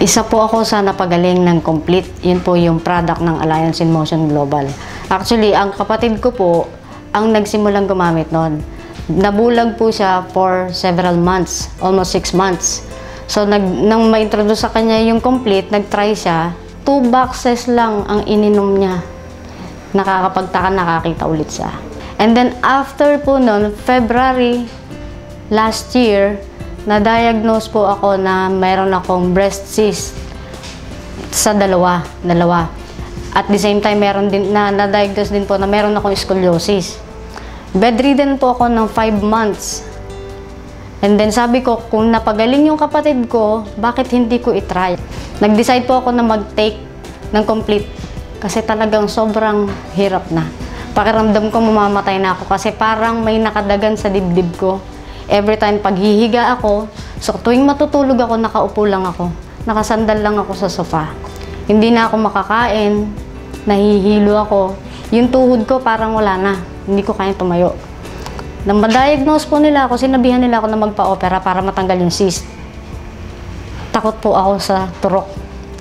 Isa po ako sa napagaling ng Complete. Yun po yung product ng Alliance in Motion Global. Actually, ang kapatid ko po ang nagsimulang gumamit nun. Nabulag po siya for several months, almost 6 months. So, nang ma-introduce sa kanya yung Complete, nag-try siya, 2 boxes lang ang ininom niya. Nakakapagtaka, nakakita ulit siya. And then, after po nun, February last year, na-diagnose po ako na mayroon akong breast cyst sa dalawa. At the same time, meron din na-diagnose din po na meron akong scoliosis. Bedridden po ako ng 5 months. And then sabi ko, kung napagaling yung kapatid ko, bakit hindi ko itry? Nag-decide po ako na mag-take ng Complete kasi talagang sobrang hirap na. Pakiramdam ko mamamatay na ako kasi parang may nakadagan sa dibdib ko. Every time paghihiga ako, so tuwing matutulog ako, nakaupo lang ako. Nakasandal lang ako sa sofa. Hindi na ako makakain, nahihilo ako. Yung tuhod ko parang wala na, hindi ko kaya tumayo. Nang ma-diagnose po nila ako, sinabihan nila ako na magpa-opera para matanggal yung cyst. Takot po ako sa turok.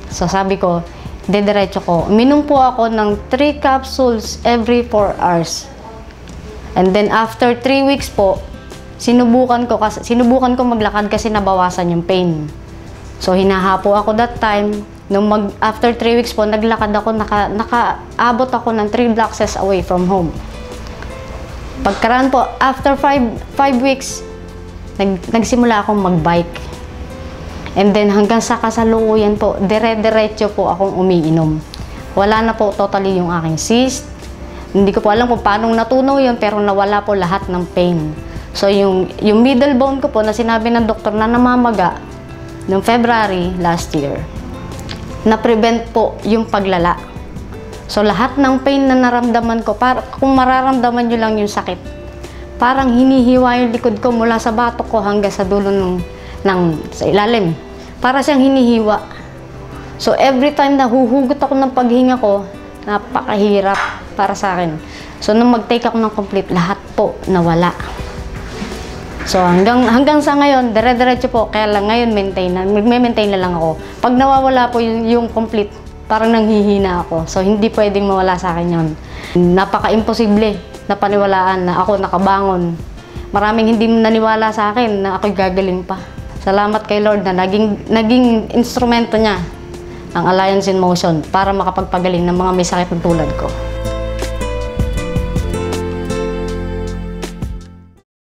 So sabi ko, didiretso ko. Uminom po ako ng 3 capsules every 4 hours. And then after 3 weeks po, sinubukan ko maglakad kasi nabawasan yung pain. So hinahapo ako that time. After 3 weeks po, naglakad ako, nakaabot ako ng 3 blocks away from home. Pagkaraan po, after 5 weeks, nagsimula akong magbike. And then hanggang sa kasalukuyan po, dire-diretso po akong umiinom. Wala na po totally yung aking cyst. Hindi ko po alam kung paano natunaw yun, pero nawala po lahat ng pain. So, yung middle bone ko po na sinabi ng doktor na namamaga noong February last year, na-prevent po yung paglala. So, lahat ng pain na naramdaman ko, kung mararamdaman nyo lang yung sakit, parang hinihiwa yung likod ko mula sa batok ko hanggang sa dulo sa ilalim. Para siyang hinihiwa. So, every time na huhugot ako ng paghinga ko, napakahirap para sa akin. So, nung mag-take ako ng Complete, lahat po nawala. So, hanggang sa ngayon, dire-diretso po. Kaya lang ngayon, magme-maintain na lang ako. Pag nawawala po yung Complete, parang nanghihina ako. So, hindi pwedeng mawala sa akin yun. Napaka-imposible na paniwalaan na ako nakabangon. Maraming hindi naniwala sa akin na ako'y gagaling pa. Salamat kay Lord na naging instrumento niya ang Alliance in Motion para makapagpagaling ng mga may sakit tulad ko.